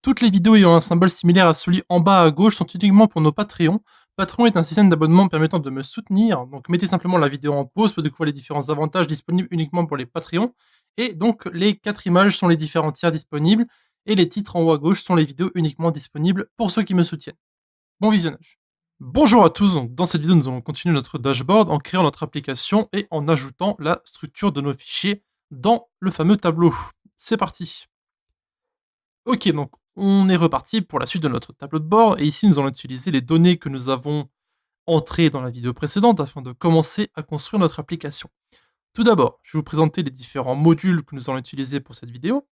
Toutes les vidéos ayant un symbole similaire à celui en bas à gauche sont uniquement pour nos Patreons. Patreon est un système d'abonnement permettant de me soutenir, donc mettez simplement la vidéo en pause pour découvrir les différents avantages disponibles uniquement pour les Patreons. Et donc les 4 images sont les différents tiers disponibles, et les titres en haut à gauche sont les vidéos uniquement disponibles pour ceux qui me soutiennent. Bon visionnage. Bonjour à tous, donc dans cette vidéo nous allons continuer notre dashboard en créant notre application et en ajoutant la structure de nos fichiers dans le fameux tableau. C'est parti. Ok, donc on est reparti pour la suite de notre tableau de bord, et ici nous allons utiliser les données que nous avons entrées dans la vidéo précédente afin de commencer à construire notre application. Tout d'abord, je vais vous présenter les différents modules que nous allons utiliser pour cette vidéo.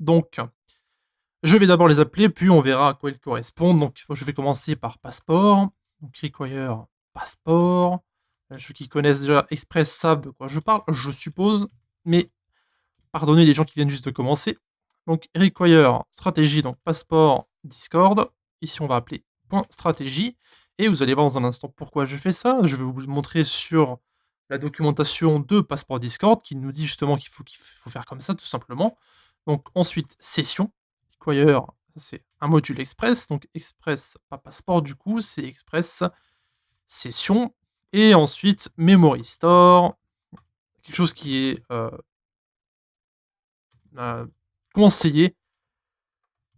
Donc, je vais d'abord les appeler, puis on verra à quoi ils correspondent. Donc, je vais commencer par passeport, donc require passeport. Ceux qui connaissent déjà Express savent de quoi je parle, je suppose, mais pardonnez les gens qui viennent juste de commencer. Donc require stratégie, donc passeport Discord. Ici on va appeler point stratégie. Et vous allez voir dans un instant pourquoi je fais ça. Je vais vous montrer sur la documentation de passeport Discord qui nous dit justement qu'il faut faire comme ça tout simplement. Donc ensuite session. Require, c'est un module express. Donc express, pas passeport du coup, c'est express session. Et ensuite memory store. Quelque chose qui est conseillé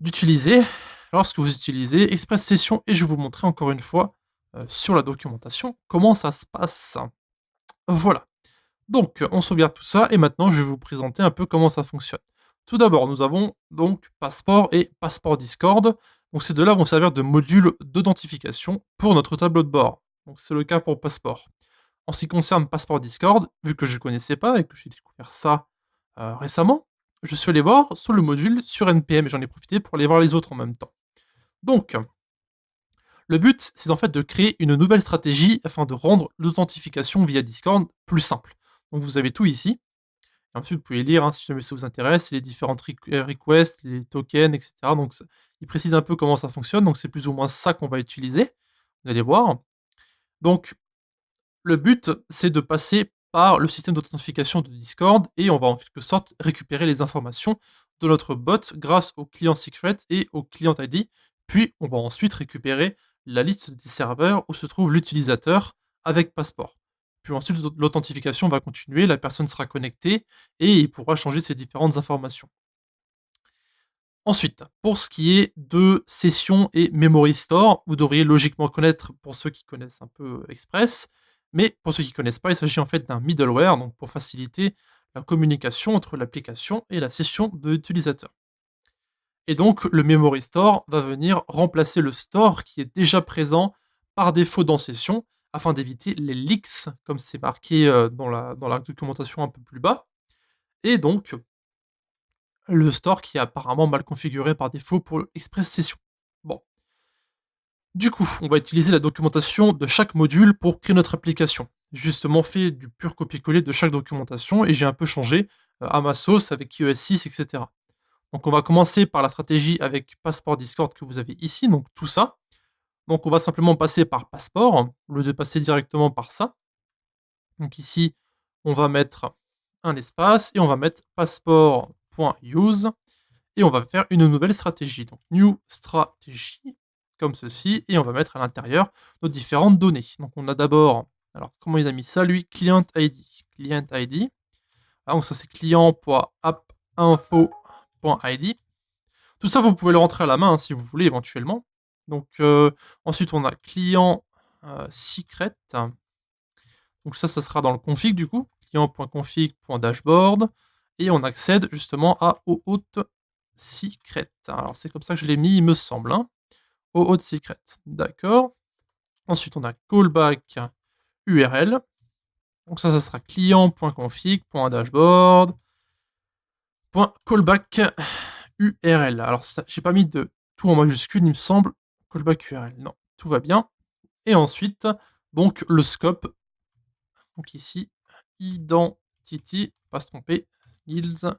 d'utiliser lorsque vous utilisez Express Session, et je vais vous montrer encore une fois sur la documentation comment ça se passe. Voilà. Donc on sauvegarde tout ça et maintenant je vais vous présenter un peu comment ça fonctionne. Tout d'abord, nous avons donc Passeport et Passeport Discord. Donc ces deux-là vont servir de module d'authentification pour notre tableau de bord. Donc c'est le cas pour Passeport. En ce qui concerne Passeport Discord, vu que je ne connaissais pas et que j'ai découvert ça récemment, je suis allé voir sur le module sur NPM et j'en ai profité pour aller voir les autres en même temps. Donc, le but, c'est en fait de créer une nouvelle stratégie afin de rendre l'authentification via Discord plus simple. Donc vous avez tout ici. Et ensuite, vous pouvez lire si jamais ça vous intéresse, les différentes requests, les tokens, etc. Donc il précise un peu comment ça fonctionne, donc c'est plus ou moins ça qu'on va utiliser. Vous allez voir. Donc, le but, c'est de passer par le système d'authentification de Discord et on va en quelque sorte récupérer les informations de notre bot grâce au client secret et au client ID. Puis, on va ensuite récupérer la liste des serveurs où se trouve l'utilisateur avec passeport. Puis ensuite, l'authentification va continuer, la personne sera connectée et il pourra changer ces différentes informations. Ensuite, pour ce qui est de session et memory store, vous devriez logiquement connaître pour ceux qui connaissent un peu Express, mais pour ceux qui ne connaissent pas, il s'agit en fait d'un middleware, donc pour faciliter la communication entre l'application et la session de l'utilisateur. Et donc, le memory store va venir remplacer le store qui est déjà présent par défaut dans session, afin d'éviter les leaks, comme c'est marqué dans la documentation un peu plus bas. Et donc, le store qui est apparemment mal configuré par défaut pour Express Session. Bon. Du coup, on va utiliser la documentation de chaque module pour créer notre application. J'ai justement fait du pur copier-coller de chaque documentation et j'ai un peu changé à ma sauce avec iOS 6, etc. Donc on va commencer par la stratégie avec Passeport Discord que vous avez ici, donc tout ça. Donc on va simplement passer par Passeport, au lieu de passer directement par ça. Donc ici, on va mettre un espace et on va mettre passeport.use et on va faire une nouvelle stratégie. Donc new stratégie, comme ceci, et on va mettre à l'intérieur nos différentes données. Donc on a d'abord, alors comment il a mis ça lui, client ID. Client ID. Ah, donc ça c'est client.appinfo.id. Tout ça vous pouvez le rentrer à la main si vous voulez éventuellement. Donc ensuite on a client secret. Donc ça sera dans le config du coup, client.config.dashboard, et on accède justement à OAuth secret. Alors c'est comme ça que je l'ai mis, il me semble. OAuth secret, d'accord. Ensuite on a callback URL. Donc ça sera client.config.dashboard.callback URL. Alors j'ai pas mis de tout en majuscule, il me semble. Callback URL, non, tout va bien. Et ensuite, donc le scope. Donc ici, identity, pas se tromper, guilds,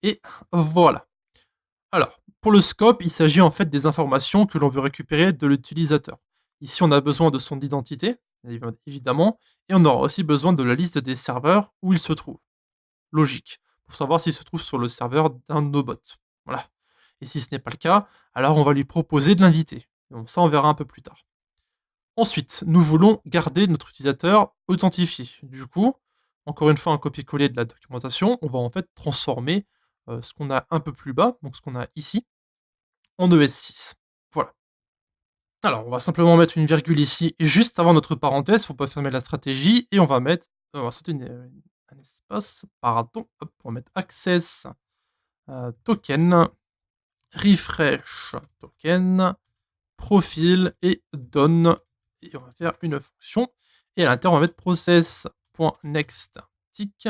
et voilà. Alors, pour le scope, il s'agit en fait des informations que l'on veut récupérer de l'utilisateur. Ici, on a besoin de son identité, évidemment, et on aura aussi besoin de la liste des serveurs où il se trouve. Logique, pour savoir s'il se trouve sur le serveur d'un de nos bots. Voilà. Et si ce n'est pas le cas, alors on va lui proposer de l'inviter. Donc ça, on verra un peu plus tard. Ensuite, nous voulons garder notre utilisateur authentifié. Du coup, encore une fois, un copier-coller de la documentation, on va en fait transformer ce qu'on a un peu plus bas, donc ce qu'on a ici, en ES6. Voilà. Alors, on va simplement mettre une virgule ici, juste avant notre parenthèse, pour pas fermer la stratégie, et on va sauter un espace, pardon, hop, on va mettre access token, refresh token, profil et donne, et on va faire une fonction, et à l'intérieur, on va mettre process.next tick,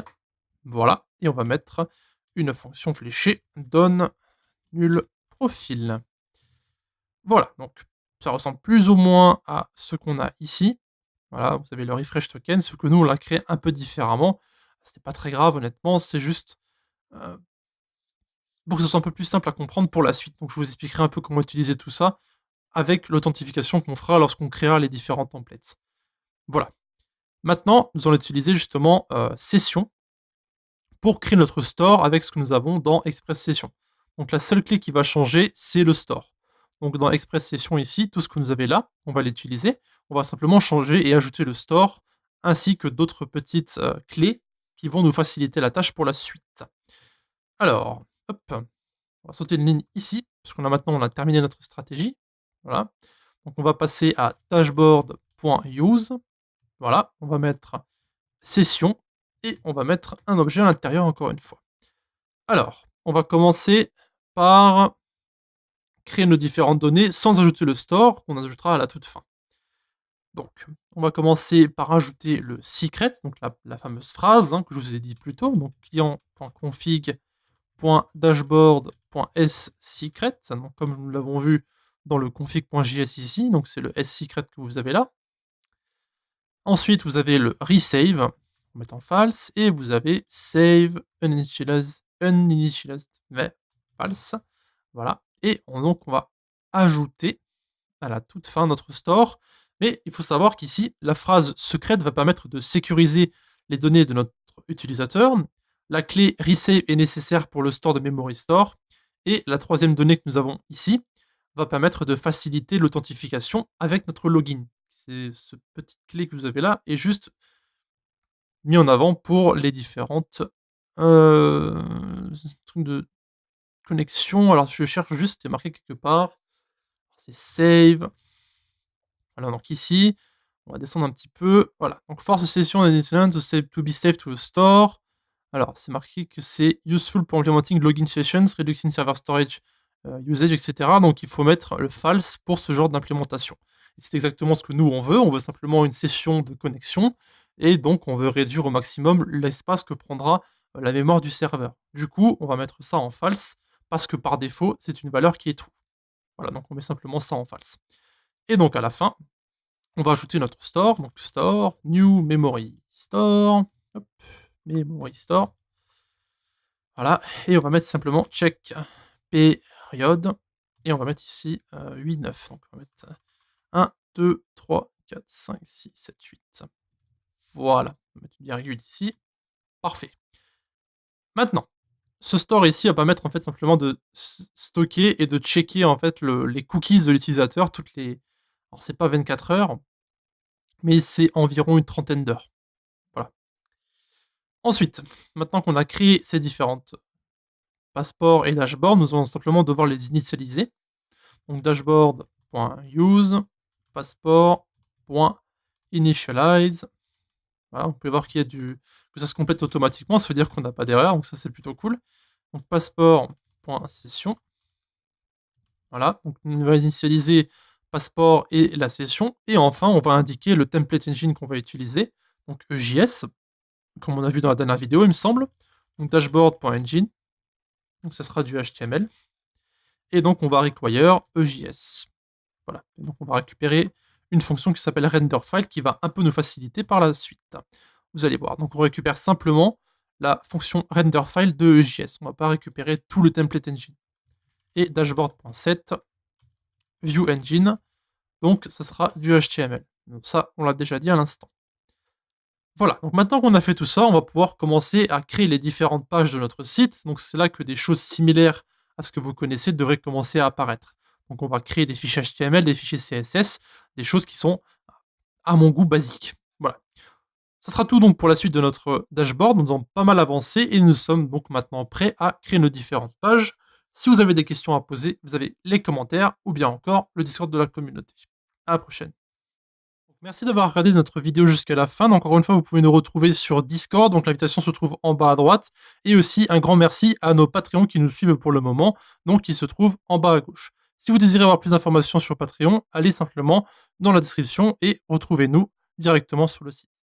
voilà, et on va mettre une fonction fléchée donne nul profil. Voilà, donc ça ressemble plus ou moins à ce qu'on a ici. Voilà, vous avez le refresh token, ce que nous, on l'a créé un peu différemment. C'était pas très grave, honnêtement, c'est juste euh, pour que ce soit un peu plus simple à comprendre pour la suite. Donc, je vous expliquerai un peu comment utiliser tout ça avec l'authentification qu'on fera lorsqu'on créera les différents templates. Voilà. Maintenant, nous allons utiliser justement Session pour créer notre store avec ce que nous avons dans Express Session. Donc, la seule clé qui va changer, c'est le store. Donc, dans Express Session ici, tout ce que nous avez là, on va l'utiliser. On va simplement changer et ajouter le store ainsi que d'autres petites clés qui vont nous faciliter la tâche pour la suite. Alors, hop, on va sauter une ligne ici, parce qu'on a maintenant on a terminé notre stratégie. Voilà. Donc on va passer à dashboard.use. Voilà, on va mettre session et on va mettre un objet à l'intérieur encore une fois. Alors, on va commencer par créer nos différentes données sans ajouter le store qu'on ajoutera à la toute fin. Donc, on va commencer par ajouter le secret, donc la fameuse phrase que je vous ai dit plus tôt, donc client.config.dashboard.sSecret, donc comme nous l'avons vu dans le config.js ici, donc c'est le sSecret que vous avez là. Ensuite, vous avez le resave, on va mettre en false, et vous avez save uninitialized, mais false. Voilà. Et donc, on va ajouter à la toute fin notre store. Mais il faut savoir qu'ici, la phrase secrète va permettre de sécuriser les données de notre utilisateur. La clé resave est nécessaire pour le store de memory store. Et la troisième donnée que nous avons ici va permettre de faciliter l'authentification avec notre login. C'est ce petite clé que vous avez là est juste mis en avant pour les différentes trucs de connexion. Alors je cherche juste, c'est marqué quelque part. C'est save. Voilà, donc ici, on va descendre un petit peu. Voilà, donc force session additional to be saved to a store. Alors, c'est marqué que c'est useful pour implementing login sessions, reducing server storage usage, etc. Donc, il faut mettre le false pour ce genre d'implémentation. C'est exactement ce que nous, on veut. On veut simplement une session de connexion. Et donc, on veut réduire au maximum l'espace que prendra la mémoire du serveur. Du coup, on va mettre ça en false parce que par défaut, c'est une valeur qui est true. Voilà, donc on met simplement ça en false. Et donc, à la fin, on va ajouter notre store, donc store, new memory store, hop, memory store. Voilà, et on va mettre simplement check période, et on va mettre ici 8, 9. Donc on va mettre 1, 2, 3, 4, 5, 6, 7, 8. Voilà, on va mettre une virgule ici. Parfait. Maintenant, ce store ici va permettre en fait simplement de stocker et de checker en fait les cookies de l'utilisateur toutes les. Alors c'est pas 24 heures, mais c'est environ une trentaine d'heures. Voilà. Ensuite, maintenant qu'on a créé ces différentes passeports et dashboards, nous allons simplement devoir les initialiser. Donc dashboard.use, passport.initialize. Voilà, vous pouvez voir qu'il y a que ça se complète automatiquement, ça veut dire qu'on n'a pas d'erreur, donc ça c'est plutôt cool. Donc passport.session. Voilà, donc on va initialiser passeport et la session. Et enfin, on va indiquer le template engine qu'on va utiliser, donc EJS, comme on a vu dans la dernière vidéo, il me semble. Donc dashboard.engine. Donc ça sera du HTML. Et donc on va require EJS. Voilà. Et donc on va récupérer une fonction qui s'appelle renderFile qui va un peu nous faciliter par la suite. Vous allez voir. Donc on récupère simplement la fonction renderFile de EJS. On ne va pas récupérer tout le template engine. Et dashboard.set view engine. Donc ça sera du HTML. Donc ça, on l'a déjà dit à l'instant. Voilà, donc maintenant qu'on a fait tout ça, on va pouvoir commencer à créer les différentes pages de notre site. Donc c'est là que des choses similaires à ce que vous connaissez devrait commencer à apparaître. Donc on va créer des fichiers HTML, des fichiers CSS, des choses qui sont, à mon goût, basiques. Voilà. Ça sera tout donc pour la suite de notre dashboard. Nous avons pas mal avancé et nous sommes donc maintenant prêts à créer nos différentes pages. Si vous avez des questions à poser, vous avez les commentaires ou bien encore le Discord de la communauté. À la prochaine. Merci d'avoir regardé notre vidéo jusqu'à la fin. Donc, encore une fois, vous pouvez nous retrouver sur Discord. Donc, l'invitation se trouve en bas à droite. Et aussi, un grand merci à nos Patreons qui nous suivent pour le moment, donc qui se trouvent en bas à gauche. Si vous désirez avoir plus d'informations sur Patreon, allez simplement dans la description et retrouvez-nous directement sur le site.